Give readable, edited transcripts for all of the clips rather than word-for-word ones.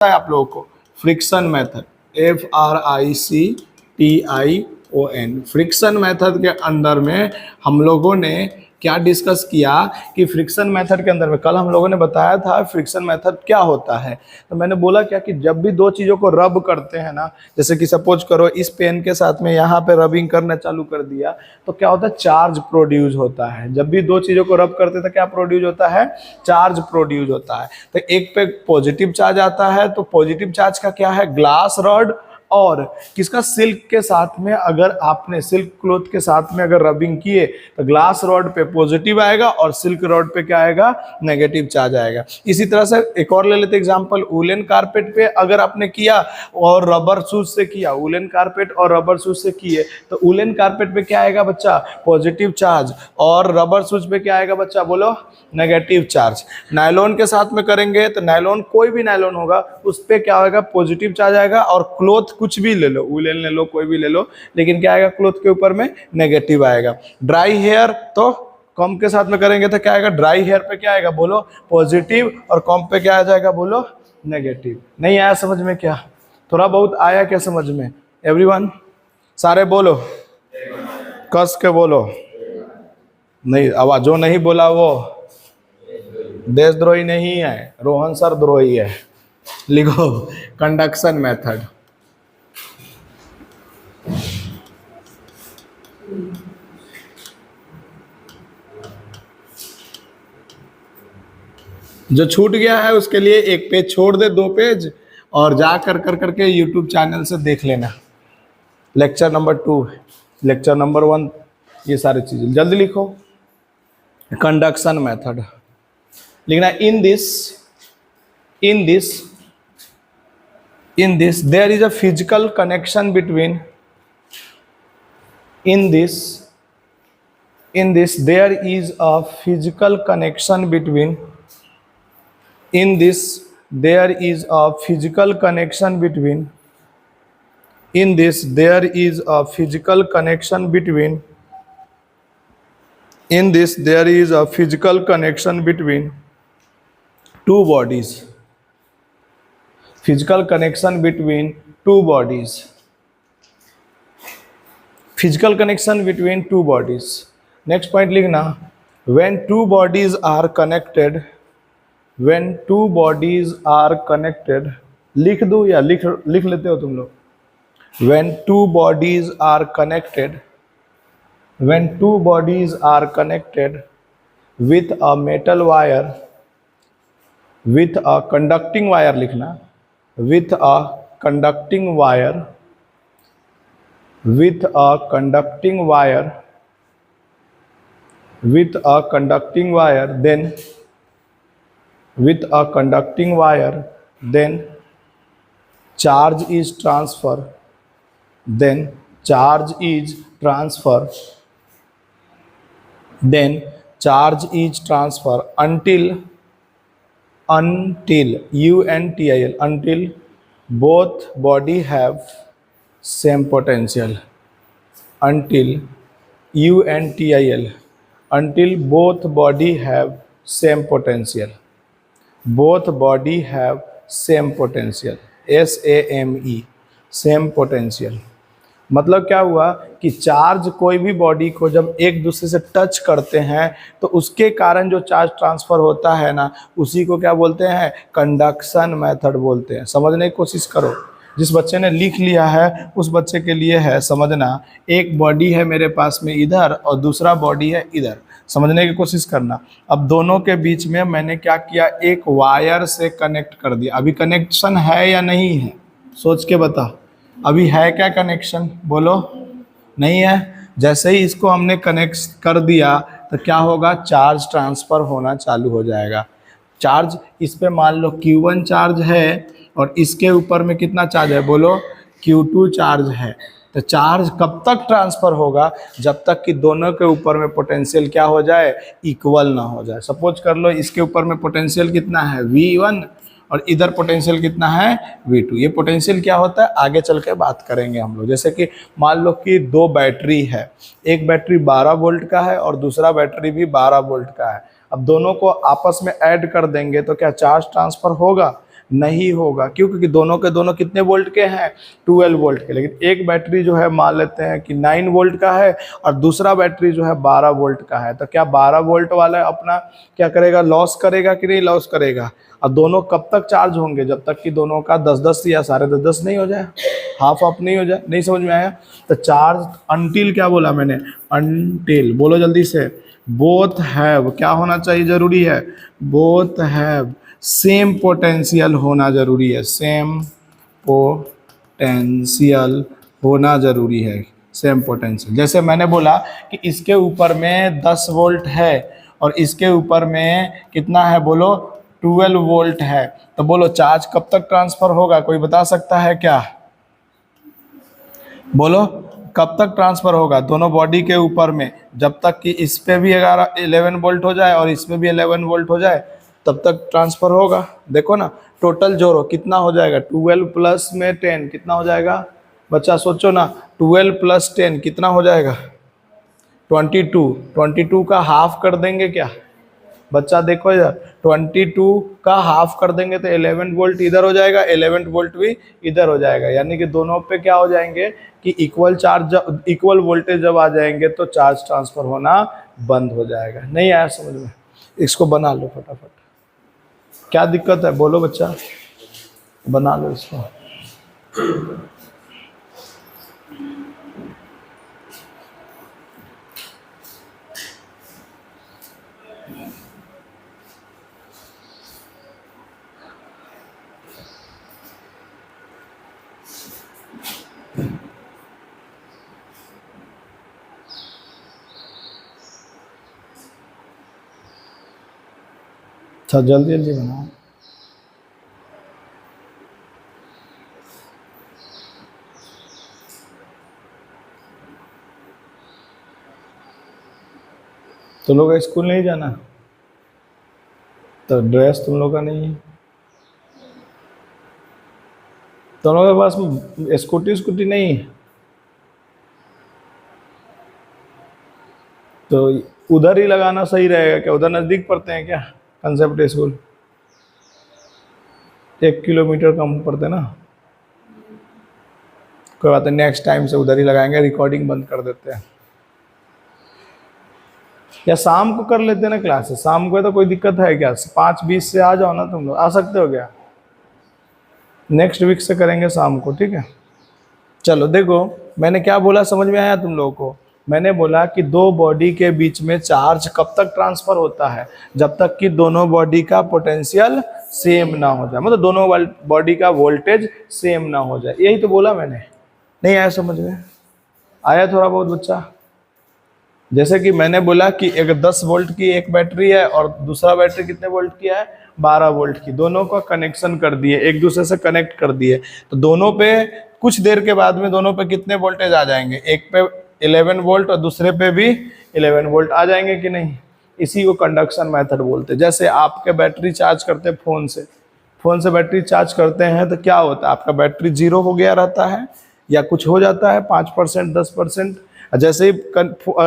है आप लोगों को friction method, FRICTION। Friction method के अंदर में हम लोगों ने क्या डिस्कस किया कि फ्रिक्शन मेथड के अंदर में कल हम लोगों ने बताया था फ्रिक्शन मेथड क्या होता है। तो मैंने बोला क्या कि जब भी दो चीज़ों को रब करते हैं ना, जैसे कि सपोज करो इस पेन के साथ में यहाँ पे रबिंग करना चालू कर दिया तो क्या होता है, चार्ज प्रोड्यूस होता है। जब भी दो चीज़ों को रब करते तो क्या प्रोड्यूस होता है, चार्ज प्रोड्यूस होता है। तो एक पे पॉजिटिव चार्ज आता है, तो पॉजिटिव चार्ज का क्या है, ग्लास रॉड और किसका, सिल्क के साथ में अगर आपने सिल्क क्लॉथ के साथ में अगर रबिंग किए तो ग्लास रॉड पे पॉजिटिव आएगा और सिल्क रॉड पे क्या आएगा, नेगेटिव चार्ज आएगा। इसी तरह से एक और ले लेते एग्जांपल, वुलन कारपेट पे अगर आपने किया और रबर शूज से किया, वुलन कारपेट और रबर शूज से किए तो वुलन कारपेट पे क्या आएगा बच्चा, पॉजिटिव चार्ज, और रबर शूज पे क्या आएगा बच्चा, बोलो, नेगेटिव चार्ज। नायलॉन के साथ में करेंगे तो नायलॉन, कोई भी नायलॉन होगा उस पे क्या होगा, पॉजिटिव चार्ज आएगा, और क्लॉथ कुछ भी ले लो, वुलन ले लो, कोई भी ले लो, लेकिन क्या आएगा, क्लॉथ के ऊपर में नेगेटिव आएगा। ड्राई हेयर तो कॉम के साथ में करेंगे तो क्या आएगा, ड्राई हेयर पे क्या आएगा, बोलो, पॉजिटिव, और कॉम पे क्या आ जाएगा, बोलो, नेगेटिव। नहीं आया समझ में क्या, थोड़ा बहुत आया क्या समझ में, एवरीवन सारे बोलो, कस के बोलो, नहीं आवाज, जो नहीं बोला वो देशद्रोही नहीं है, रोहन सर द्रोही है। लिखो कंडक्शन मेथड। जो छूट गया है उसके लिए एक पेज छोड़ दे, 2 पेज, और जा कर करके यूट्यूब चैनल से देख लेना। लेक्चर नंबर 2, लेक्चर नंबर 1, ये सारी चीजें जल्दी लिखो। कंडक्शन मेथड लिखना, इन this there is a physical connection between, in this there is a physical connection between, in this there is a physical connection between, in this there is a physical connection between, in this there is a physical connection between two bodies, physical connection between two bodies, physical connection between two bodies। Next point लिखना, when two bodies are connected, when two bodies are connected, लिख दो या लिख लेते हो तुम लोग, when two bodies are connected, when two bodies are connected with a metal wire, with a conducting wire लिखना, with a conducting wire, with a conducting wire, with a conducting wire, then with a conducting wire, then charge is transfer, then charge is transfer, then charge is transfer until UNTIL, until both body have same potential, until UNTIL, until both body have same potential, both body have same potential, SAME, same potential। मतलब क्या हुआ कि charge कोई भी body को जब एक दूसरे से टच करते हैं तो उसके कारण जो चार्ज ट्रांसफर होता है ना, उसी को क्या बोलते हैं, कंडक्शन मेथड बोलते हैं। समझने की कोशिश करो, जिस बच्चे ने लिख लिया है उस बच्चे के लिए है समझना। एक बॉडी है मेरे पास में इधर और दूसरा बॉडी है इधर, समझने की कोशिश करना। अब दोनों के बीच में मैंने क्या किया, एक वायर से कनेक्ट कर दिया। अभी कनेक्शन है या नहीं है, सोच के बता, अभी है क्या कनेक्शन, बोलो, नहीं है। जैसे ही इसको हमने कनेक्ट कर दिया तो क्या होगा, चार्ज ट्रांसफ़र होना चालू हो जाएगा। चार्ज इस पे मान लो Q1 चार्ज है और इसके ऊपर में कितना चार्ज है, बोलो, Q2 चार्ज है। तो चार्ज कब तक ट्रांसफ़र होगा, जब तक कि दोनों के ऊपर में पोटेंशियल क्या हो जाए, इक्वल ना हो जाए। सपोज कर लो इसके ऊपर में पोटेंशियल कितना है, V1, और इधर पोटेंशियल कितना है, V2। ये पोटेंशियल क्या होता है आगे चल के बात करेंगे हम लोग। जैसे कि मान लो कि 2 बैटरी है, एक बैटरी 12 वोल्ट का है और दूसरा बैटरी भी 12 वोल्ट का है। अब दोनों को आपस में ऐड कर देंगे तो क्या चार्ज ट्रांसफ़र होगा, नहीं होगा। क्यों? क्योंकि दोनों के दोनों कितने वोल्ट के हैं? 12 वोल्ट के। लेकिन एक बैटरी जो है मान लेते हैं कि 9 वोल्ट का है और दूसरा बैटरी जो है 12 वोल्ट का है, तो क्या 12 वोल्ट वाला अपना क्या करेगा? लॉस करेगा कि नहीं लॉस करेगा? और दोनों कब तक चार्ज होंगे? जब तक कि दोनों का 10-10 या 10.5 नहीं हो जाए, हाफ ऑफ नहीं हो जाए। नहीं समझ में आया? तो चार्ज अनटिल, क्या बोला मैंने? अनटिल, बोलो जल्दी से। बोथ हैव, क्या होना चाहिए? जरूरी है, बोथ हैव सेम पोटेंशियल होना जरूरी है। सेम पोटेंशियल होना जरूरी है। Same potential. जैसे मैंने बोला कि इसके ऊपर में 10 वोल्ट है और इसके ऊपर में कितना है? बोलो 12 वोल्ट है। तो बोलो चार्ज कब तक ट्रांसफर होगा? कोई बता सकता है क्या? बोलो कब तक ट्रांसफर होगा दोनों बॉडी के ऊपर में? जब तक कि इस पे भी 11 वोल्ट हो जाए और इसमें भी 11 वोल्ट हो जाए तब तक ट्रांसफर होगा। देखो ना, टोटल जोड़ो कितना हो जाएगा? 12 प्लस में 10 कितना हो जाएगा? बच्चा सोचो ना, 12 प्लस 10 कितना हो जाएगा? 22। 22 का हाफ कर देंगे क्या? बच्चा देखो इधर, 22 का हाफ कर देंगे तो 11 वोल्ट इधर हो जाएगा, 11 वोल्ट भी इधर हो जाएगा। यानी कि दोनों पे क्या हो जाएंगे कि इक्वल चार्ज, इक्वल वोल्टेज जब आ जाएंगे तो चार्ज ट्रांसफर होना बंद हो जाएगा। नहीं आया समझ में? इसको बना लो फटाफट। क्या दिक्कत है? बोलो बच्चा, बना लो इसको। अच्छा जल्दी जल्दी बनाओ। तो लोग स्कूल नहीं जाना? तो ड्रेस तुम लोग का नहीं है? तुम लोगों के पास स्कूटी नहीं है? तो उधर ही लगाना सही रहेगा क्या? उधर नज़दीक पड़ते हैं क्या कंसेप्ट स्कूल? 1 किलोमीटर कम पड़ते ना। कोई बात नहीं, नेक्स्ट टाइम से उधर ही लगाएंगे। रिकॉर्डिंग बंद कर देते हैं या शाम को कर लेते हैं ना क्लासेस। शाम को है तो कोई दिक्कत है क्या? 5:20 से आ जाओ ना, तुम लोग आ सकते हो क्या? नेक्स्ट वीक से करेंगे शाम को, ठीक है? चलो देखो, मैंने क्या बोला समझ में आया तुम लोगों को? मैंने बोला कि दो बॉडी के बीच में चार्ज कब तक ट्रांसफर होता है? जब तक कि दोनों बॉडी का पोटेंशियल सेम ना हो जाए, मतलब दोनों बॉडी का वोल्टेज सेम ना हो जाए। यही तो बोला मैंने। नहीं आया समझ में? आया थोड़ा बहुत बच्चा? जैसे कि मैंने बोला कि एक 10 वोल्ट की एक बैटरी है और दूसरा बैटरी कितने वोल्ट की है? 12 वोल्ट की। दोनों का कनेक्शन कर दिए, एक दूसरे से कनेक्ट कर दिए, तो दोनों पे कुछ देर के बाद में दोनों पे कितने वोल्टेज आ जाएंगे? एक पे 11 वोल्ट और दूसरे पे भी 11 वोल्ट आ जाएंगे कि नहीं? इसी को कंडक्शन मेथड बोलते हैं। जैसे आपके बैटरी चार्ज करते हैं फोन से बैटरी चार्ज करते हैं तो क्या होता है? आपका बैटरी 0 हो गया रहता है या कुछ हो जाता है 5% 10%। जैसे ही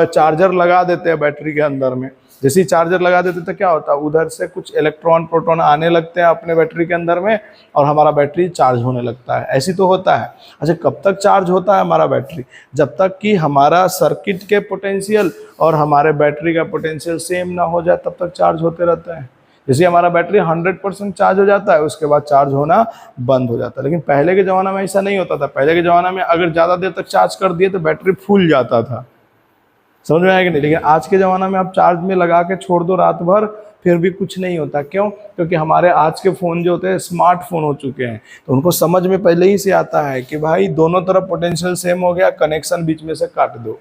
चार्जर लगा देते हैं बैटरी के अंदर में, जैसे ही चार्जर लगा देते तो क्या होता है? उधर से कुछ इलेक्ट्रॉन प्रोटॉन आने लगते हैं अपने बैटरी के अंदर में और हमारा बैटरी चार्ज होने लगता है। ऐसी तो होता है। अच्छा, कब तक चार्ज होता है हमारा बैटरी? जब तक कि हमारा सर्किट के पोटेंशियल और हमारे बैटरी का पोटेंशियल सेम ना हो जाए तब तक चार्ज होते रहता है। जैसे हमारा बैटरी 100% चार्ज हो जाता है उसके बाद चार्ज होना बंद हो जाता है। लेकिन पहले के ज़माना में ऐसा नहीं होता था। पहले के ज़माना में अगर ज़्यादा देर तक चार्ज कर दिए तो बैटरी फूल जाता था। समझ में आया कि नहीं? लेकिन आज के ज़माना में आप चार्ज में लगा के छोड़ दो रात भर, फिर भी कुछ नहीं होता। क्यों? क्योंकि हमारे आज के फ़ोन जो होते हैं स्मार्टफोन हो चुके हैं, तो उनको समझ में पहले ही से आता है कि भाई दोनों तरफ पोटेंशियल सेम हो गया, कनेक्शन बीच में से काट दो।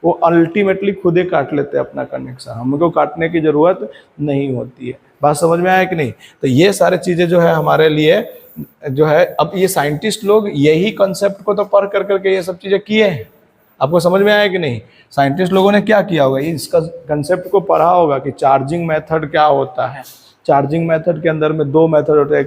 वो अल्टीमेटली खुद ही काट लेते हैं अपना कनेक्शन, हमको काटने की ज़रूरत नहीं होती है। बात समझ में आया कि नहीं? तो ये सारी चीज़ें जो है हमारे लिए जो है, अब ये साइंटिस्ट लोग यही कंसेप्ट को तो पढ़ कर करके ये सब चीज़ें किए हैं। आपको समझ में आया कि नहीं? साइंटिस्ट लोगों ने क्या किया होगा? इसका कंसेप्ट को पढ़ा होगा कि चार्जिंग मेथड क्या होता है। चार्जिंग मेथड के अंदर में 2 मेथड होते हैं,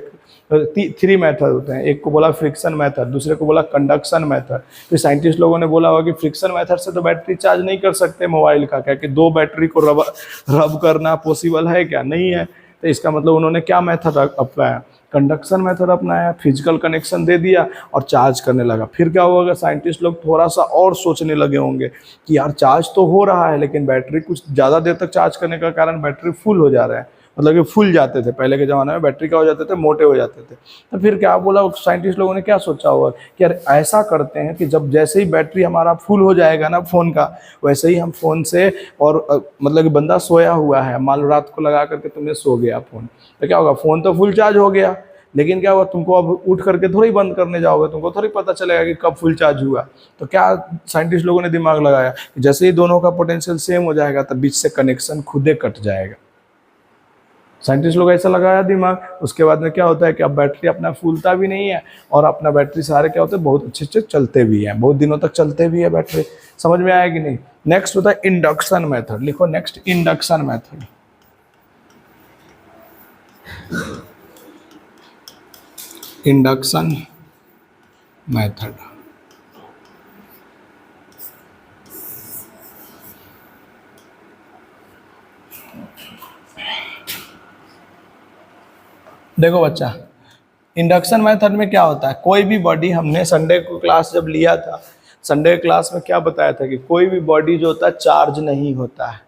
3 मेथड होते हैं। एक को बोला फ्रिक्शन मेथड, दूसरे को बोला कंडक्शन मेथड। फिर साइंटिस्ट लोगों ने बोला होगा कि फ्रिक्शन मेथड से तो बैटरी चार्ज नहीं कर सकते मोबाइल का, क्या कि 2 बैटरी को रब करना पॉसिबल है क्या? नहीं है। तो इसका मतलब उन्होंने क्या मेथड अपनाया? कंडक्शन मेथड अपनाया, फिजिकल कनेक्शन दे दिया और चार्ज करने लगा। फिर क्या होगा, साइंटिस्ट लोग थोड़ा सा और सोचने लगे होंगे कि यार चार्ज तो हो रहा है लेकिन बैटरी कुछ ज़्यादा देर तक चार्ज करने का कारण बैटरी फुल हो जा रहा है, मतलब कि फुल जाते थे पहले के ज़माने में, बैटरी क्या हो जाते थे, मोटे हो जाते थे। तो फिर क्या बोला साइंटिस्ट लोगों ने, क्या सोचा होगा कि यार ऐसा करते हैं कि जब जैसे ही बैटरी हमारा फुल हो जाएगा ना फ़ोन का, वैसे ही हम फ़ोन से, और मतलब कि बंदा सोया हुआ है, मान लो रात को लगा करके तुमने सो गया फ़ोन, तो क्या होगा, फ़ोन तो फुल चार्ज हो गया, लेकिन क्या हुआ, तुमको अब उठ करके थोड़ी बंद करने जाओगे, तुमको थोड़ी पता चलेगा कि कब फुल चार्ज हुआ। तो क्या साइंटिस्ट लोगों ने दिमाग लगाया कि जैसे ही दोनों का पोटेंशियल सेम हो जाएगा तब बीच से कनेक्शन खुदे कट जाएगा। साइंटिस्ट लोग ऐसा लगाया दिमाग, उसके बाद में क्या होता है कि अब बैटरी अपना फूलता भी नहीं है, और अपना बैटरी सारे क्या होते हैं, बहुत अच्छे अच्छे चलते भी हैं, बहुत दिनों तक चलते भी है बैटरी। समझ में आया कि नहीं। नेक्स्ट होता है इंडक्शन मेथड, लिखो next induction method. Induction method, देखो बच्चा, इंडक्शन मेथड में क्या होता है, कोई भी बॉडी, हमने संडे को क्लास जब लिया था, संडे क्लास में क्या बताया था कि कोई भी बॉडी जो होता है चार्ज नहीं होता है,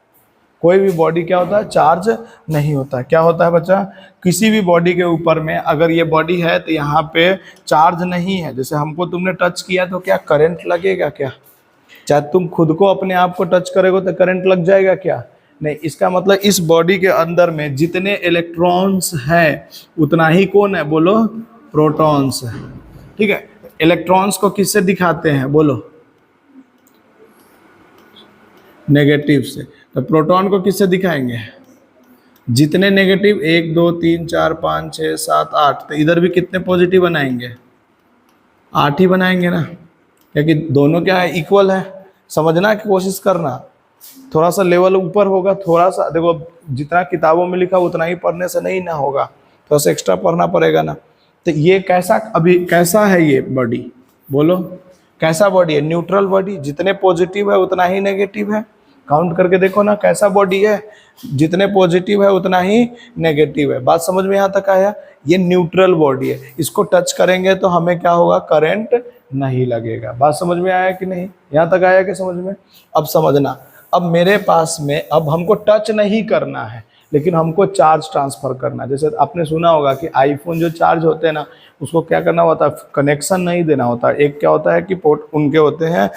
कोई भी बॉडी क्या होता है, चार्ज नहीं होता है। क्या होता है बच्चा, किसी भी बॉडी के ऊपर में अगर ये बॉडी है तो यहाँ पे चार्ज नहीं है, जैसे हमको तुमने टच किया तो क्या करंट लगेगा क्या, चाहे तुम खुद को अपने आप को टच करोगे तो करंट लग जाएगा क्या, नहीं। इसका मतलब इस बॉडी के अंदर में जितने इलेक्ट्रॉन्स हैं उतना ही कौन है, बोलो, प्रोटॉन्स है। ठीक है, इलेक्ट्रॉन्स को किससे दिखाते हैं, बोलो, नेगेटिव से। तो प्रोटॉन को किससे दिखाएंगे, जितने नेगेटिव, 1 2 3 4 5 6 7 8, तो इधर भी कितने पॉजिटिव बनाएंगे, 8 ही बनाएंगे ना, क्योंकि दोनों क्या है, इक्वल है। समझना की कोशिश करना, थोड़ा सा लेवल ऊपर होगा, थोड़ा सा देखो, जितना किताबों में लिखा उतना ही पढ़ने से नहीं ना होगा, थोड़ा सा एक्स्ट्रा पढ़ना पड़ेगा ना। तो ये कैसा, अभी कैसा है ये बॉडी, बोलो कैसा बॉडी है, न्यूट्रल बॉडी, जितने पॉजिटिव है उतना ही नेगेटिव है। काउंट करके देखो ना, कैसा बॉडी है, जितने पॉजिटिव है उतना ही नेगेटिव है। बात समझ में यहाँ तक आया, ये न्यूट्रल बॉडी है, इसको टच करेंगे तो हमें क्या होगा, करंट नहीं लगेगा। बात समझ में आया कि नहीं, यहाँ तक आया कि समझ में। अब समझना, अब मेरे पास में, अब हमको टच नहीं करना है लेकिन हमको चार्ज ट्रांसफर करना है। जैसे आपने सुना होगा कि आईफोन जो चार्ज होते हैं ना, उसको क्या करना होता है, कनेक्शन नहीं देना होता है। एक क्या होता है कि पोर्ट उनके होते हैं,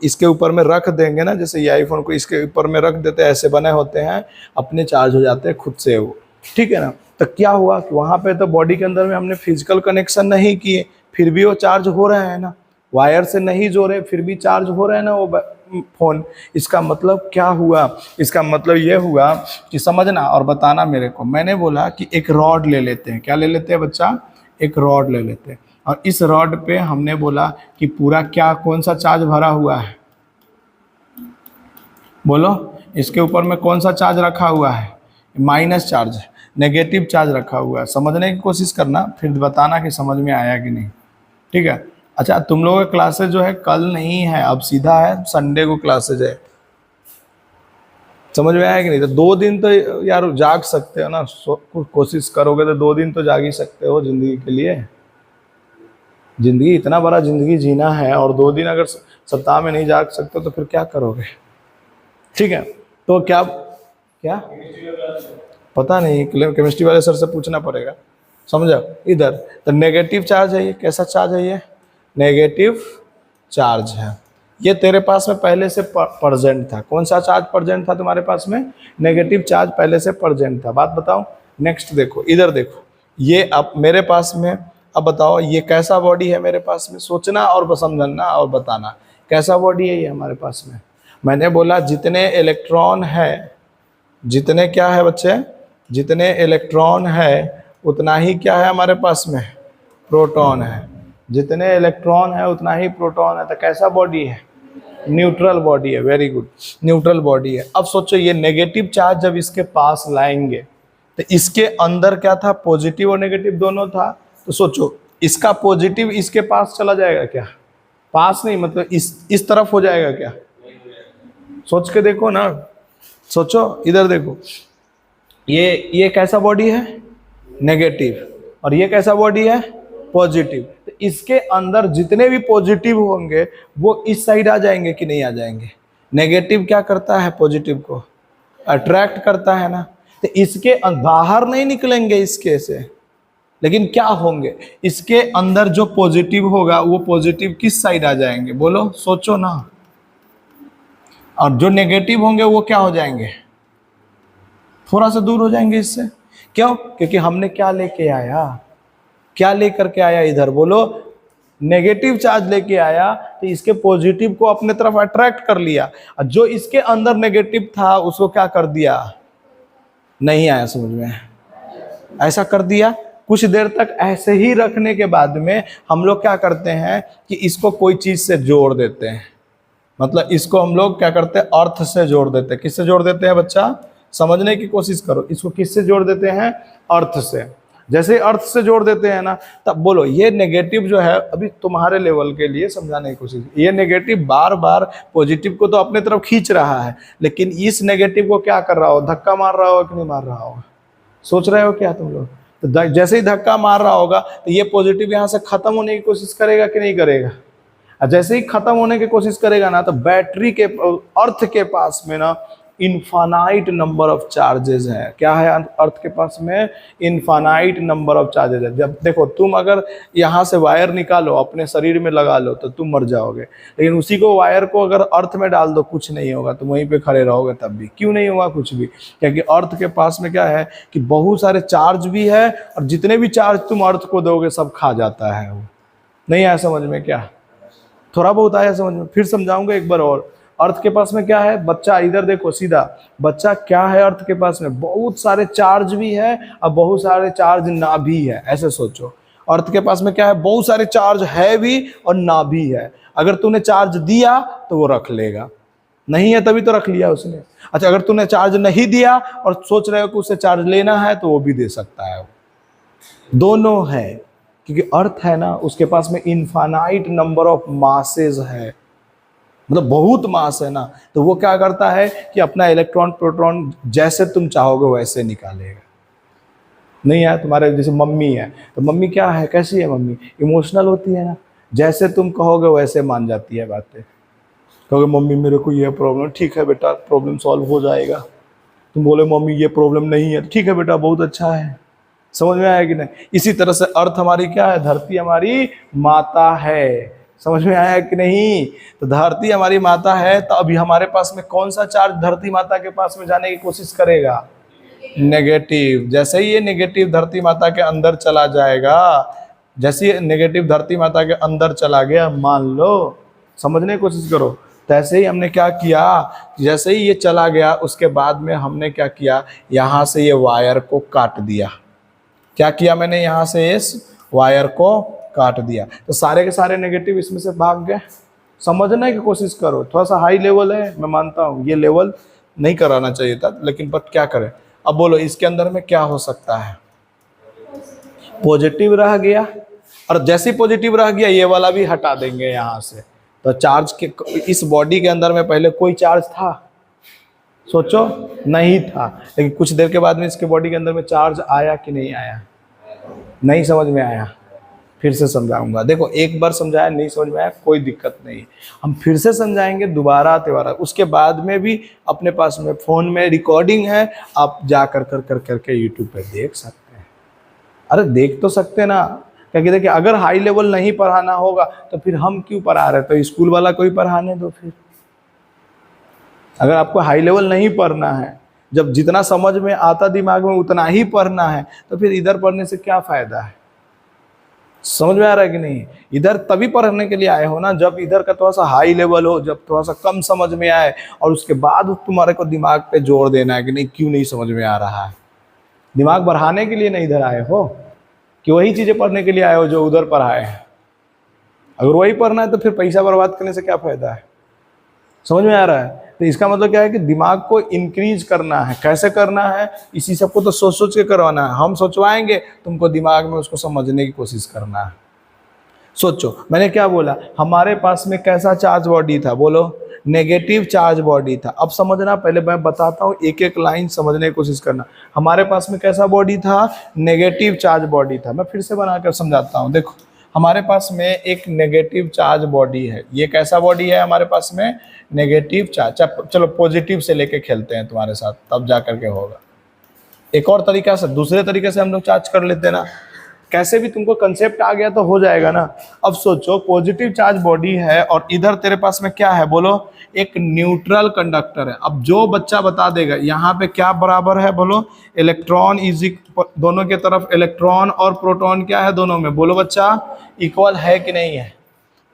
इसके ऊपर में रख देंगे ना, जैसे ये आईफोन को इसके ऊपर में रख देते हैं, ऐसे बने होते हैं, अपने चार्ज हो जाते हैं खुद से वो, ठीक है ना। तो क्या हुआ कि वहाँ पे तो बॉडी के अंदर में हमने फिजिकल कनेक्शन नहीं किए, फिर भी वो चार्ज हो रहे हैं ना, वायर से नहीं जोड़े फिर भी चार्ज हो रहे हैं ना वो फोन। इसका मतलब क्या हुआ, इसका मतलब ये हुआ कि समझना और बताना मेरे को। मैंने बोला कि एक रॉड ले लेते हैं, क्या ले लेते हैं बच्चा, एक रॉड ले लेते हैं, और इस रॉड पे हमने बोला कि पूरा क्या, कौन सा चार्ज भरा हुआ है, बोलो, इसके ऊपर में कौन सा चार्ज रखा हुआ है, माइनस चार्ज, नेगेटिव चार्ज रखा हुआ है। समझने की कोशिश करना, फिर बताना कि समझ में आया कि नहीं, ठीक है। अच्छा, तुम लोगों का क्लासेज जो है कल नहीं है, अब सीधा है संडे को क्लासेज है, समझ में आया कि नहीं। तो 2 दिन तो यार जाग सकते हो ना, कोशिश करोगे तो 2 दिन तो जाग ही सकते हो जिंदगी के लिए। जिंदगी, इतना बड़ा जिंदगी जीना है और 2 दिन अगर सप्ताह में नहीं जाग सकते तो फिर क्या करोगे, ठीक है। तो क्या क्या पता नहीं, केमिस्ट्री वाले सर से पूछना पड़ेगा, समझा। इधर तो नेगेटिव चार्ज है, ये कैसा चार्ज है, ये नेगेटिव चार्ज है, ये तेरे पास में पहले से प्रेजेंट था। कौन सा चार्ज प्रेजेंट था तुम्हारे पास में, नेगेटिव चार्ज पहले से प्रेजेंट था। बात बताओ, नेक्स्ट देखो, इधर देखो, ये अब मेरे पास में, अब बताओ ये कैसा बॉडी है मेरे पास में, सोचना और समझना और बताना कैसा बॉडी है ये हमारे पास में। मैंने बोला जितने इलेक्ट्रॉन है, जितने क्या है बच्चे, जितने इलेक्ट्रॉन है उतना ही क्या है हमारे पास में, प्रोटॉन है। जितने इलेक्ट्रॉन है उतना ही प्रोटॉन है। तो कैसा बॉडी है, न्यूट्रल बॉडी है, वेरी गुड, न्यूट्रल बॉडी है। अब सोचो ये नेगेटिव चार्ज जब इसके पास लाएंगे तो इसके अंदर क्या था, पॉजिटिव और नेगेटिव दोनों था। तो सोचो इसका पॉजिटिव इसके पास चला जाएगा क्या, पास नहीं मतलब इस तरफ हो जाएगा क्या, सोच के देखो ना, सोचो इधर देखो, ये कैसा बॉडी है, नेगेटिव, और ये कैसा बॉडी है, पॉजिटिव। तो इसके अंदर जितने भी पॉजिटिव होंगे वो इस साइड आ जाएंगे कि नहीं आ जाएंगे। नेगेटिव क्या करता है, पॉजिटिव को अट्रैक्ट करता है ना। तो इसके बाहर नहीं निकलेंगे इसके से, लेकिन क्या होंगे, इसके अंदर जो पॉजिटिव होगा वो पॉजिटिव किस साइड आ जाएंगे, बोलो, सोचो ना। और जो नेगेटिव होंगे वो क्या हो जाएंगे, थोड़ा सा दूर हो जाएंगे इससे। क्यों, क्योंकि हमने क्या लेके आया, क्या लेकर के आया इधर, बोलो, नेगेटिव चार्ज लेके आया। तो इसके पॉजिटिव को अपने तरफ अट्रैक्ट कर लिया, और जो इसके अंदर नेगेटिव था उसको क्या कर दिया, नहीं आया समझ में, ऐसा कर दिया। कुछ देर तक ऐसे ही रखने के बाद में हम लोग क्या करते हैं कि इसको कोई चीज से जोड़ देते हैं। मतलब इसको हम लोग क्या करते हैं, अर्थ से जोड़ देते हैं। किससे जोड़ देते हैं बच्चा, समझने की कोशिश करो। इसको किससे जोड़ देते हैं, अर्थ से। जैसे अर्थ से जोड़ देते हैं ना, तब बोलो ये नेगेटिव जो है, अभी तुम्हारे लेवल के लिए समझाने की कोशिश, ये नेगेटिव बार बार पॉजिटिव को तो अपने तरफ खींच रहा है, लेकिन इस नेगेटिव को क्या कर रहा हो, धक्का मार रहा हो कि नहीं मार रहा होगा, सोच रहे हो क्या तुम लोग। तो जैसे ही धक्का मार रहा होगा तो ये पॉजिटिव यहाँ से खत्म होने की कोशिश करेगा कि नहीं करेगा। और जैसे ही खत्म होने की कोशिश करेगा ना, तो बैटरी के अर्थ के पास में ना इनफाइनाइट नंबर ऑफ चार्जेस है। क्या है अर्थ के पास में, इनफाइनाइट नंबर ऑफ चार्जेस है। जब देखो तुम अगर यहाँ से वायर निकालो अपने शरीर में लगा लो तो तुम मर जाओगे, लेकिन उसी को वायर को अगर अर्थ में डाल दो कुछ नहीं होगा, तुम वहीं पे खड़े रहोगे तब भी। क्यों नहीं होगा कुछ भी, क्योंकि अर्थ के पास में क्या है कि बहुत सारे चार्ज भी है, और जितने भी चार्ज तुम अर्थ को दोगे सब खा जाता है वो। नहीं आया समझ में, क्या थोड़ा बहुत आया समझ में, फिर समझाऊंगा एक बार और। अर्थ के पास में क्या है बच्चा, इधर देखो सीधा, बच्चा क्या है अर्थ के पास में, बहुत सारे चार्ज भी है और बहुत सारे चार्ज ना भी है। ऐसे सोचो, अर्थ के पास में क्या है, बहुत सारे चार्ज है भी और ना भी है। अगर तूने चार्ज दिया तो वो रख लेगा, नहीं है तभी तो रख लिया उसने। अच्छा, अगर तूने चार्ज नहीं दिया और सोच रहे हो कि उससे चार्ज लेना है तो वो भी दे सकता है। दोनों है, क्योंकि अर्थ है ना, उसके पास में इनफाइनाइट नंबर ऑफ मासेस है, मतलब बहुत मास है ना। तो वो क्या करता है कि अपना इलेक्ट्रॉन प्रोटॉन जैसे तुम चाहोगे वैसे निकालेगा। नहीं है, तुम्हारे जैसे मम्मी है, तो मम्मी क्या है, कैसी है मम्मी, इमोशनल होती है ना, जैसे तुम कहोगे वैसे मान जाती है बातें। कहोगे मम्मी मेरे को ये प्रॉब्लम, ठीक है बेटा प्रॉब्लम सॉल्व हो जाएगा। तुम बोले मम्मी ये प्रॉब्लम नहीं है, ठीक है बेटा बहुत अच्छा है। समझ में आया कि नहीं। इसी तरह से अर्थ हमारी क्या है, धरती हमारी माता है। समझ में आया कि नहीं। तो धरती हमारी माता है, तो अभी हमारे पास में कौन सा चार्ज धरती माता के पास में जाने की कोशिश करेगा, नेगेटिव। जैसे ही ये नेगेटिव धरती माता के अंदर चला जाएगा, जैसे ये नेगेटिव धरती माता के अंदर चला गया, मान लो, समझने की कोशिश करो, तैसे ही हमने क्या किया, जैसे ही ये चला गया उसके बाद में हमने क्या किया, यहाँ से ये वायर को काट दिया। क्या किया मैंने, यहाँ से इस वायर को काट दिया, तो सारे के सारे नेगेटिव इसमें से भाग गए। समझने की कोशिश करो, थोड़ा सा हाई लेवल है, मैं मानता हूँ ये लेवल नहीं कराना चाहिए था, लेकिन बट क्या करें। अब बोलो इसके अंदर में क्या हो सकता है, पॉजिटिव रह गया, और जैसे ही पॉजिटिव रह गया ये वाला भी हटा देंगे यहाँ से। तो चार्ज के इस बॉडी के अंदर में पहले कोई चार्ज था, सोचो, नहीं था, लेकिन कुछ देर के बाद में इसके बॉडी के अंदर में चार्ज आया कि नहीं आया, नहीं समझ में आया। फिर से समझाऊंगा, देखो एक बार समझाया नहीं समझ में आया कोई दिक्कत नहीं, हम फिर से समझाएंगे दोबारा तिबारा। उसके बाद में भी अपने पास में फोन में रिकॉर्डिंग है, आप जा कर करके यूट्यूब पे देख सकते हैं। अरे देख तो सकते ना, क्योंकि देखिए अगर हाई लेवल नहीं पढ़ाना होगा तो फिर हम क्यों पढ़ा रहे, तो स्कूल वाला कोई पढ़ाने दो। फिर अगर आपको हाई लेवल नहीं पढ़ना है, जब जितना समझ में आता दिमाग में उतना ही पढ़ना है, तो फिर इधर पढ़ने से क्या फायदा है। समझ में आ रहा है कि नहीं। इधर तभी पढ़ने के लिए आए हो ना जब इधर का थोड़ा सा हाई लेवल हो, जब थोड़ा सा कम समझ में आए, और उसके बाद तुम्हारे को दिमाग पे जोर देना है कि नहीं क्यों नहीं समझ में आ रहा है। दिमाग बढ़ाने के लिए नहीं इधर आए हो, कि वही चीजें पढ़ने के लिए आए हो जो उधर पढ़ाए हैं। अगर वही पढ़ना है तो फिर पैसा बर्बाद करने से क्या फायदा है। समझ में आ रहा है। तो इसका मतलब क्या है कि दिमाग को इंक्रीज करना है। कैसे करना है, इसी सबको तो सोच सोच के करवाना है। हम सोचवाएंगे, तुमको दिमाग में उसको समझने की कोशिश करना है। सोचो मैंने क्या बोला, हमारे पास में कैसा चार्ज बॉडी था, बोलो नेगेटिव चार्ज बॉडी था। अब समझना, पहले मैं बताता हूँ, एक एक लाइन समझने की कोशिश करना। हमारे पास में कैसा बॉडी था, नेगेटिव चार्ज बॉडी था। मैं फिर से बनाकर समझाता हूँ। देखो हमारे पास में एक नेगेटिव चार्ज बॉडी है। ये कैसा बॉडी है हमारे पास में, नेगेटिव चार्ज। चलो पॉजिटिव से लेके खेलते हैं तुम्हारे साथ, तब जा करके होगा। एक और तरीका से, दूसरे तरीके से हम लोग चार्ज कर लेते हैं ना। कैसे भी तुमको कंसेप्ट आ गया तो हो जाएगा ना। अब सोचो पॉजिटिव चार्ज बॉडी है और इधर तेरे पास में क्या है, बोलो एक न्यूट्रल कंडक्टर है। अब जो बच्चा बता देगा यहाँ पे क्या बराबर है, बोलो इलेक्ट्रॉन दोनों के तरफ इलेक्ट्रॉन और प्रोटॉन क्या है दोनों में, बोलो बच्चा इक्वल है कि नहीं है,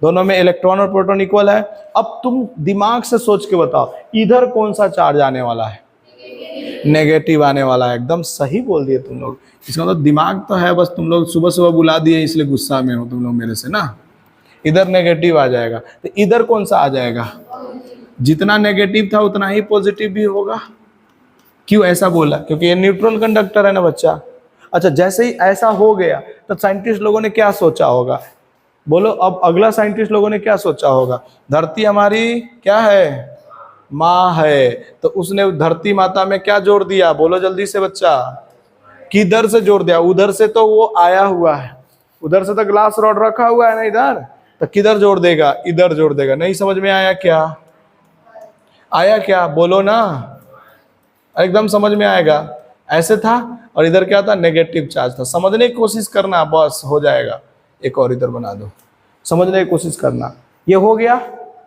दोनों में इलेक्ट्रॉन और प्रोटॉन इक्वल है। अब तुम दिमाग से सोच के बताओ इधर कौन सा चार्ज आने वाला है, नेगेटिव आने वाला है। एकदम सही बोल दिए तुम लोग। इसका मतलब दिमाग तो है, बस तुम लोग सुबह सुबह बुला दिए इसलिए गुस्सा में हो तुम लोग मेरे से ना। इधर नेगेटिव आ जाएगा तो इधर कौन सा आ जाएगा, जितना नेगेटिव था उतना ही पॉजिटिव भी होगा। क्यों ऐसा बोला, क्योंकि ये न्यूट्रल कंडक्टर है ना बच्चा। अच्छा जैसे ही ऐसा हो गया तो साइंटिस्ट लोगों ने क्या सोचा होगा, बोलो अब अगला साइंटिस्ट लोगों ने क्या सोचा होगा, धरती हमारी क्या है, माँ है, तो उसने धरती माता में क्या जोड़ दिया, बोलो जल्दी से बच्चा, किधर से जोड़ दिया, उधर से तो वो आया हुआ है, उधर से तो ग्लास रॉड रखा हुआ है ना इधर, तो किधर जोड़ देगा, इधर जोड़ देगा। नहीं समझ में आया क्या, आया क्या, बोलो ना, एकदम समझ में आएगा। ऐसे था और इधर क्या था, नेगेटिव चार्ज था। समझने की कोशिश करना, बस हो जाएगा। एक और इधर बना दो, समझने की कोशिश करना। ये हो गया।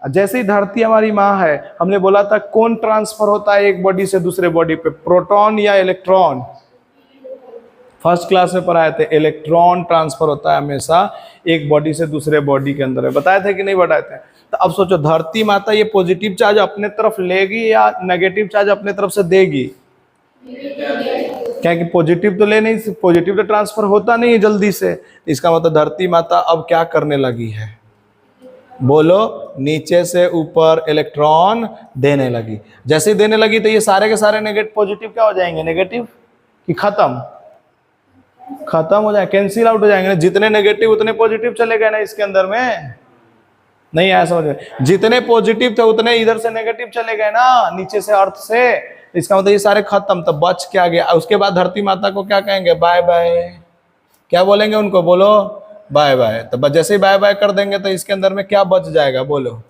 जैसे ही धरती हमारी माँ है, हमने बोला था कौन ट्रांसफर होता है एक बॉडी से दूसरे बॉडी पे, प्रोटॉन या इलेक्ट्रॉन, फर्स्ट क्लास में पढ़ाए थे। इलेक्ट्रॉन ट्रांसफर होता है हमेशा एक बॉडी से दूसरे बॉडी के अंदर, बताए थे कि नहीं बताए थे। तो अब सोचो धरती माता ये पॉजिटिव चार्ज अपने तरफ लेगी या नेगेटिव चार्ज अपने तरफ से देगी, क्या कि पॉजिटिव तो ले नहीं, पॉजिटिव तो ट्रांसफर होता नहीं है जल्दी से। इसका मतलब धरती माता अब क्या करने लगी है, बोलो नीचे से ऊपर इलेक्ट्रॉन देने लगी। जैसे ही देने लगी तो ये सारे के सारे नेगेटिव पॉजिटिव क्या हो जाएंगे, नेगेटिव कि खत्म, खत्म हो जाए, कैंसिल आउट हो जाएंगे ना। जितने नेगेटिव उतने पॉजिटिव चले गए ना इसके अंदर में, नहीं आया समझ में, जितने पॉजिटिव थे उतने इधर से नेगेटिव चले गए ना नीचे से अर्थ से। इसका मतलब ये सारे खत्म, तो बच क्या गया। उसके बाद धरती माता को क्या कहेंगे, बाय बाय, क्या बोलेंगे उनको, बोलो बाय बाय। तो जैसे ही बाय बाय कर देंगे तो इसके अंदर में क्या बच जाएगा, बोलो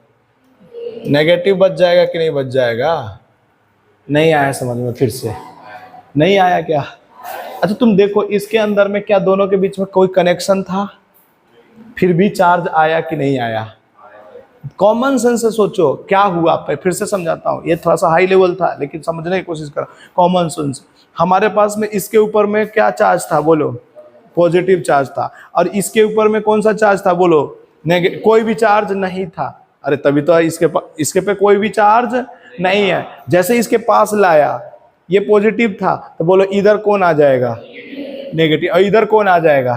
नेगेटिव बच जाएगा कि नहीं बच जाएगा। नहीं आया समझ में, फिर से नहीं आया क्या। अच्छा तुम देखो इसके अंदर में क्या दोनों के बीच में कोई कनेक्शन था, फिर भी चार्ज आया कि नहीं आया। कॉमन सेंस से सोचो क्या हुआ, फिर से समझाता हूँ, ये थोड़ा सा हाई लेवल था लेकिन समझने की कोशिश करो। कॉमन सेंस, हमारे पास में इसके ऊपर में क्या चार्ज था, बोलो पॉजिटिव चार्ज था, और इसके ऊपर में कौन सा चार्ज था, बोलो कोई भी चार्ज नहीं था। अरे तभी तो इसके पे कोई भी चार्ज नहीं है। जैसे इसके पास लाया ये पॉजिटिव था, तो बोलो इधर कौन आ जाएगा, नेगेटिव, और इधर कौन आ जाएगा।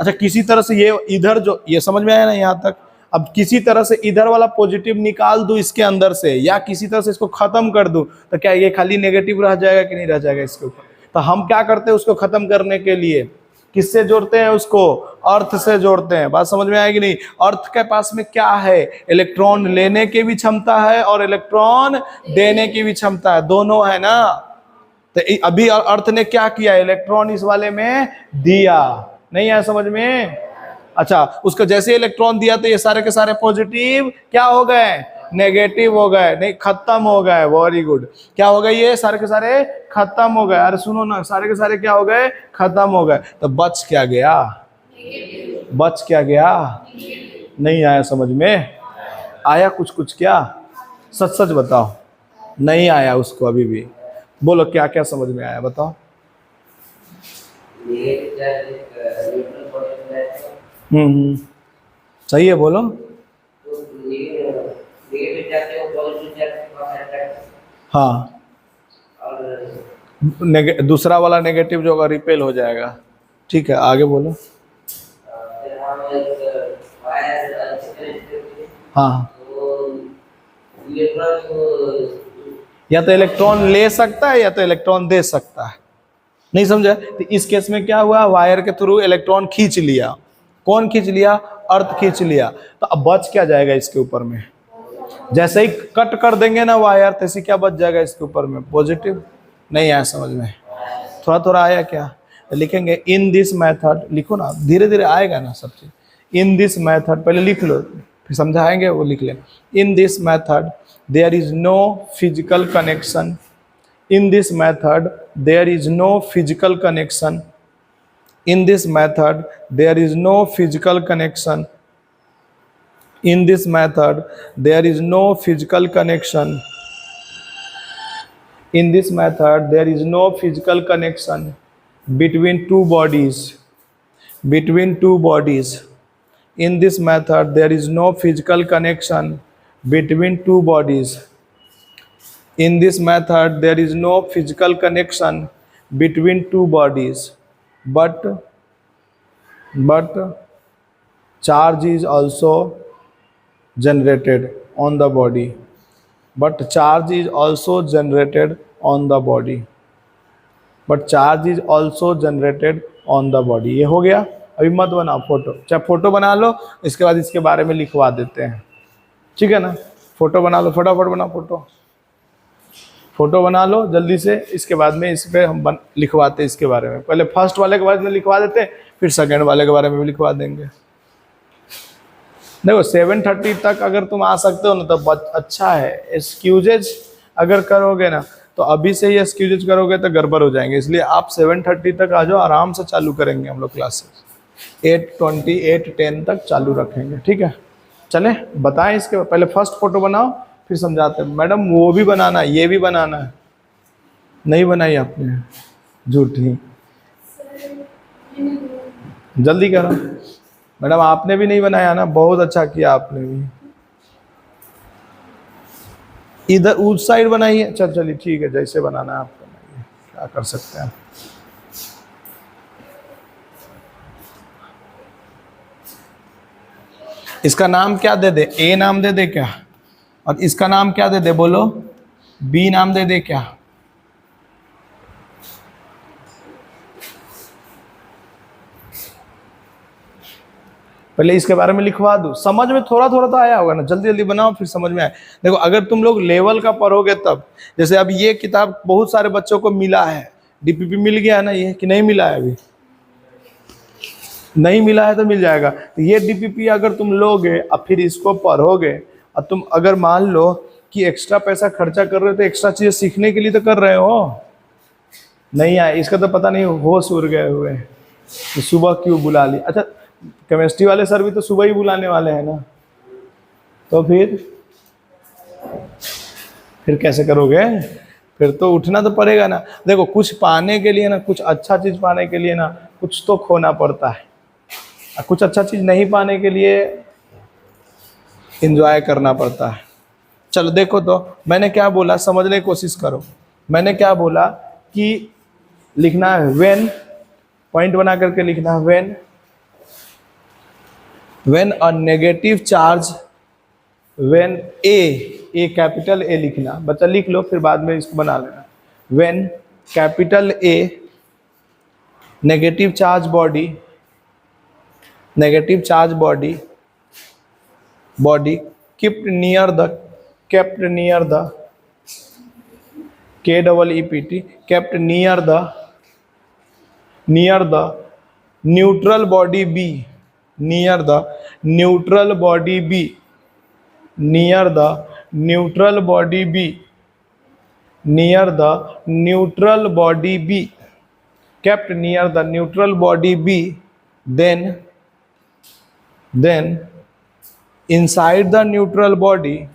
अच्छा किसी तरह से ये इधर जो, ये समझ में आया ना यहाँ तक। अब किसी तरह से इधर वाला पॉजिटिव निकाल दूं इसके अंदर से, या किसी तरह से इसको खत्म कर दूं, तो क्या ये खाली नेगेटिव रह जाएगा कि नहीं रह जाएगा इसके ऊपर। तो हम क्या करते हैं उसको खत्म करने के लिए, किससे जोड़ते हैं उसको, अर्थ से जोड़ते हैं। बात समझ में आएगी नहीं। अर्थ के पास में क्या है, इलेक्ट्रॉन लेने की भी क्षमता है और इलेक्ट्रॉन देने की भी क्षमता है, दोनों है ना। तो अभी अर्थ ने क्या किया, इलेक्ट्रॉन इस वाले में दिया, नहीं आया समझ में। अच्छा उसको जैसे इलेक्ट्रॉन दिया तो ये सारे के सारे पॉजिटिव क्या हो गए, नेगेटिव हो गए, नहीं खत्म हो गए। वेरी गुड, क्या हो गए, ये सारे के सारे खत्म हो गए। अरे सुनो ना, सारे के सारे क्या हो गए, खत्म हो गए। तो बच क्या गया, बच क्या गया, नहीं आया समझ में। आया कुछ कुछ, क्या सच सच बताओ, नहीं आया उसको अभी भी। बोलो क्या क्या समझ में आया, बताओ। सही है, बोलो। हाँ दूसरा वाला नेगेटिव जो होगा रिपेल हो जाएगा। ठीक है आगे बोलो। हाँ या तो इलेक्ट्रॉन ले सकता है या तो इलेक्ट्रॉन दे सकता है, नहीं समझा। तो इस केस में क्या हुआ, वायर के थ्रू इलेक्ट्रॉन खींच लिया। कौन खींच लिया, अर्थ खींच लिया, तो अब बच क्या जाएगा इसके ऊपर में? जैसे ही कट कर देंगे ना वायर, तैसे क्या बच जाएगा इसके ऊपर में? पॉजिटिव। नहीं आया समझ में? थोड़ा थोड़ा आया क्या? लिखेंगे इन दिस मेथड, लिखो ना, धीरे धीरे आएगा ना सब चीज। इन दिस मेथड पहले लिख लो, फिर समझाएंगे वो लिख लें। In this method there is no physical connection. In this method there is no physical connection. In this method, there is no physical connection. In this method, there is no physical connection. In this method, there is no physical connection between two bodies. Between two bodies. In this method, there is no physical connection between two bodies. In this method, there is no physical connection between two bodies. But charge is also generated on the body. But charge is also generated on the body. But charge is also generated on the body. ये हो गया। अभी मत बनाओ photo, चाहे photo बना लो, इसके बाद इसके बारे में लिखवा देते हैं, ठीक है ना? फोटो बना लो, फटाफट बनाओ फोटो। फोटो बना लो जल्दी से, इसके बाद में इस पे हम लिखवाते हैं इसके बारे में। पहले फर्स्ट वाले के बारे में लिखवा देते हैं, फिर सेकंड वाले के बारे में भी लिखवा देंगे। देखो 7:30 तक अगर तुम आ सकते हो ना तो अच्छा है। एक्सक्यूजेज अगर करोगे ना तो अभी से ही एक्सक्यूजेज करोगे तो गड़बड़ हो जाएंगे, इसलिए आप 7:30 तक आ जाओ, आराम से चालू करेंगे हम लोग क्लासेस। 8:20 8:10 तक चालू रखेंगे, ठीक है? चले बताएं इसके पहले फर्स्ट फोटो बनाओ, फिर समझाते हैं। मैडम वो भी बनाना है, ये भी बनाना है। नहीं बनाई आपने? झूठी। जल्दी करो मैडम, आपने भी नहीं बनाया ना, बहुत अच्छा किया आपने भी। इधर उस साइड बनाइए। चलिए ठीक है, जैसे बनाना है आप बनाइए, क्या कर सकते हैं। इसका नाम क्या दे दे? ए नाम दे दे क्या? और इसका नाम क्या दे दे बोलो? बी नाम दे दे क्या? पहले इसके बारे में लिखवा दो, समझ में थोड़ा थोड़ा तो आया होगा ना, जल्दी जल्दी बनाओ फिर समझ में आए। देखो अगर तुम लोग लेवल का पढ़ोगे तब, जैसे अब ये किताब बहुत सारे बच्चों को मिला है, डीपीपी मिल गया है ना, ये कि नहीं मिला है? अभी नहीं मिला है तो मिल जाएगा। तो ये डीपीपी अगर तुम लोगे और फिर इसको पढ़ोगे, और तुम अगर मान लो कि एक्स्ट्रा पैसा खर्चा कर रहे हो तो एक्स्ट्रा चीज़ सीखने के लिए तो कर रहे हो। नहीं आए इसका तो पता नहीं, होश उड़ गए हुए तो सुबह क्यों बुला ली? अच्छा केमिस्ट्री वाले सर भी तो सुबह ही बुलाने वाले हैं ना, तो फिर कैसे करोगे? फिर तो उठना तो पड़ेगा ना। देखो कुछ पाने के लिए ना, कुछ अच्छा चीज़ पाने के लिए ना, कुछ तो खोना पड़ता है। कुछ अच्छा चीज़ नहीं पाने के लिए एंजॉय करना पड़ता है। चलो देखो तो मैंने क्या बोला, समझने की कोशिश करो। मैंने क्या बोला कि लिखना है व्हेन, पॉइंट बना करके लिखना है when a negative charge, when A capital A लिखना, बच्चा लिख लो फिर बाद में इसको बना लेना। When capital A negative charge body kept near the kept near the neutral body B, near the neutral body B, near the neutral body B, near the neutral body B, kept near the neutral body B, then inside the neutral body,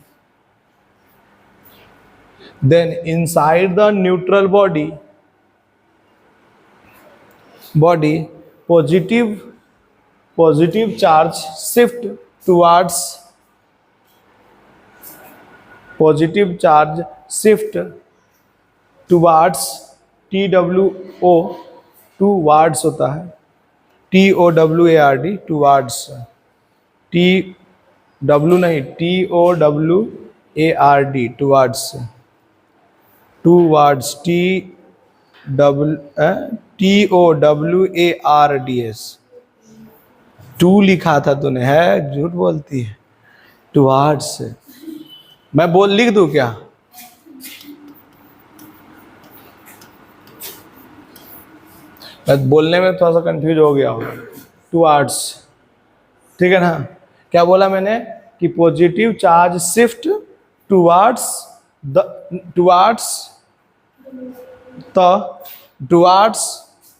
positive charge shift towards TWO, towards होता है, TOWARD, towards, TW नहीं, TOWARD, towards, TOWARDS, to लिखा था तूने, है झूठ बोलती है। टुवार्ड्स, मैं लिख दूं क्या? मैं बोलने में थोड़ा सा कंफ्यूज हो गया हूँ। टुवार्ड्स, ठीक है ना? क्या बोला मैंने कि positive charge shift towards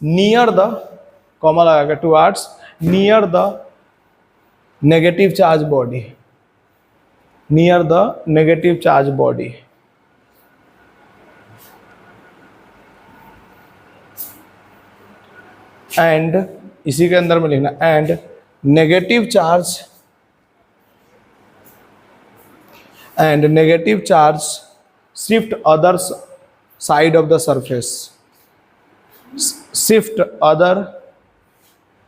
near the, comma लगा के, towards near the negative charge body, near the negative charge body. And इसी के अंदर में लिखना, and negative charge shift other side of the surface, shift other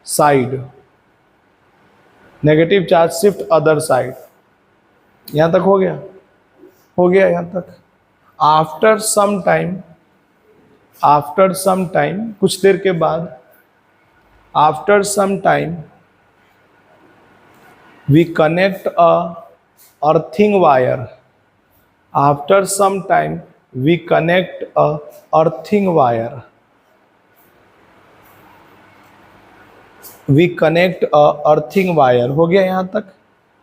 side, negative charge shift other side. यहां तक हो गया? हो गया यहां तक। आफ्टर सम टाइम, कुछ देर के बाद, after some time we connect a earthing wire, after some time we connect a earthing wire, we connect a earthing wire। हो गया यहाँ तक?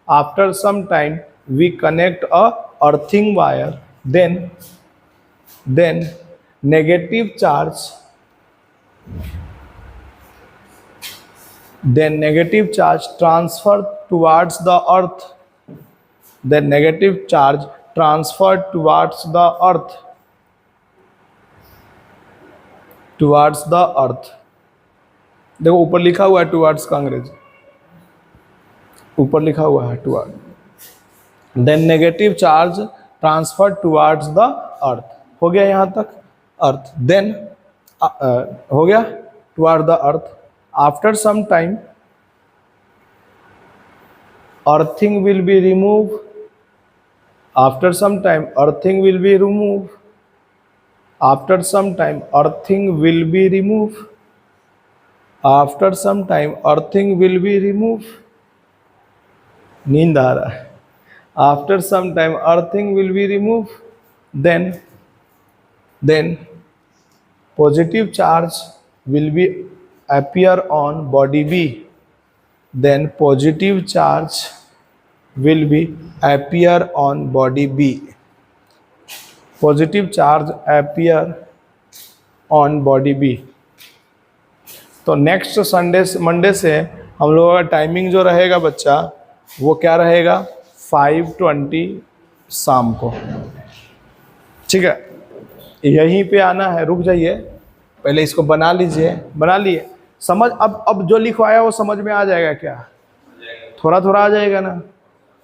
after some time we connect a earthing wire, then negative charge transfer towards the earth, then negative charge transferred towards the earth, देखो ऊपर लिखा हुआ है towards का अंग्रेजी, ऊपर लिखा हुआ है toward, then negative charge transferred towards the earth। हो गया यहाँ तक? अर्थ, then हो गया toward the earth, after some time earthing will be removed, after some time earthing will be removed, after some time earthing will be removed, after some time earthing will be removed। नींद आ रहा है। after some time earthing will be removed, then positive charge will be appear on body B, then positive charge will be appear on body B, positive charge appear on body B। तो next Monday से हम लोगों का timing जो रहेगा बच्चा, वो क्या रहेगा? 5:20 शाम को, ठीक है? यहीं पे आना है, रुक जाइए, पहले इसको बना लीजिए। बना लिए? समझ, अब जो लिखवाया वो समझ में आ जाएगा क्या? थोड़ा थोड़ा आ जाएगा ना?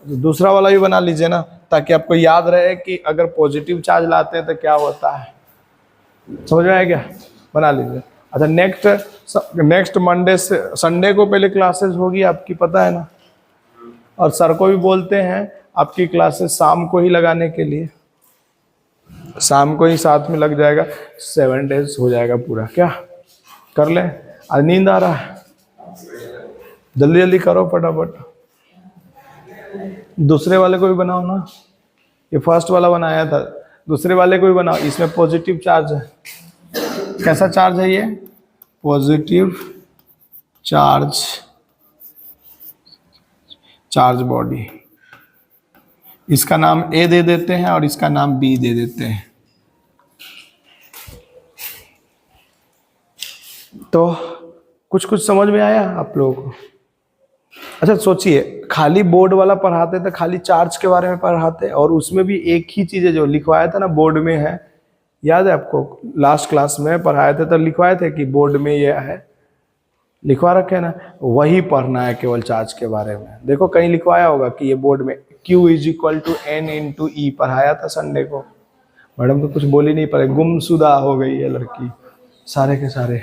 दूसरा वाला भी बना लीजिए ना, ताकि आपको याद रहे कि अगर पॉजिटिव चार्ज लाते हैं तो क्या होता है। समझ में आया क्या? बना लीजिए। अच्छा, नेक्स्ट मंडे से संडे को पहले क्लासेस होगी आपकी, पता है ना? और सर को भी बोलते हैं आपकी क्लासेस शाम को ही लगाने के लिए, शाम को ही साथ में लग जाएगा, 7 days हो जाएगा पूरा। क्या कर ले? आज नींद आ रहा है, जल्दी जल्दी करो फटाफट। दूसरे वाले को भी बनाओ ना, ये फर्स्ट वाला बनाया था, दूसरे वाले को भी बनाओ। इसमें पॉजिटिव चार्ज है। कैसा चार्ज है ये? Positive charge body. इसका नाम ए दे देते हैं और इसका नाम बी दे देते हैं। तो कुछ समझ में आया आप लोगों को? अच्छा सोचिए, खाली बोर्ड वाला पढ़ाते तो खाली चार्ज के बारे में पढ़ाते, और उसमें भी एक ही चीज़ है जो लिखवाया था ना, बोर्ड में है, याद है आपको? लास्ट क्लास में पढ़ाए थे तो लिखवाए थे कि बोर्ड में ये है, लिखवा रखे ना, वही पढ़ना है केवल चार्ज के बारे में। देखो कहीं लिखवाया होगा कि ये बोर्ड में Q = N × E पढ़ाया था संडे को। मैडम तो कुछ बोल ही नहीं पाए, गुमशुदा हो गई है लड़की, सारे के सारे।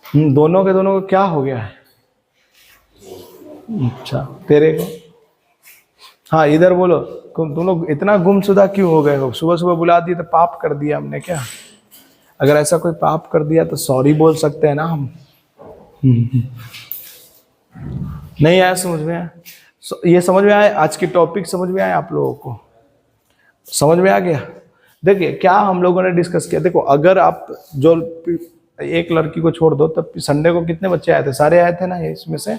दोनों के दोनों को क्या हो गया है? अच्छा, तेरे को? हाँ इधर बोलो, तुम लोग इतना गुमशुदा क्यों हो गए हो? सुबह सुबह बुला दिए तो पाप कर दिया हमने क्या? अगर ऐसा कोई पाप कर दिया तो सॉरी बोल सकते हैं ना हम। नहीं आया समझ में आया? ये समझ में आया? आज की टॉपिक समझ में आया आप लोगों को? समझ में आ गया? देखिए क्या हम लोगों ने डिस्कस किया। देखो अगर आप जो एक लड़की को छोड़ दो, तब संडे को कितने बच्चे आए थे? सारे आए थे ना। इसमें से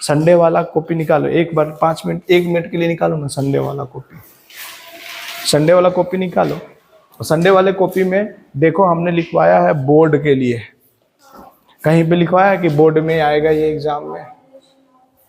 संडे वाला कॉपी निकालो, एक बार 5 मिनट 1 मिनट के लिए निकालो ना संडे वाला कॉपी। संडे वाला कॉपी निकालो। और संडे वाले कॉपी में देखो हमने लिखवाया है बोर्ड के लिए। कहीं पे लिखवाया है कि बोर्ड में आएगा ये एग्जाम में?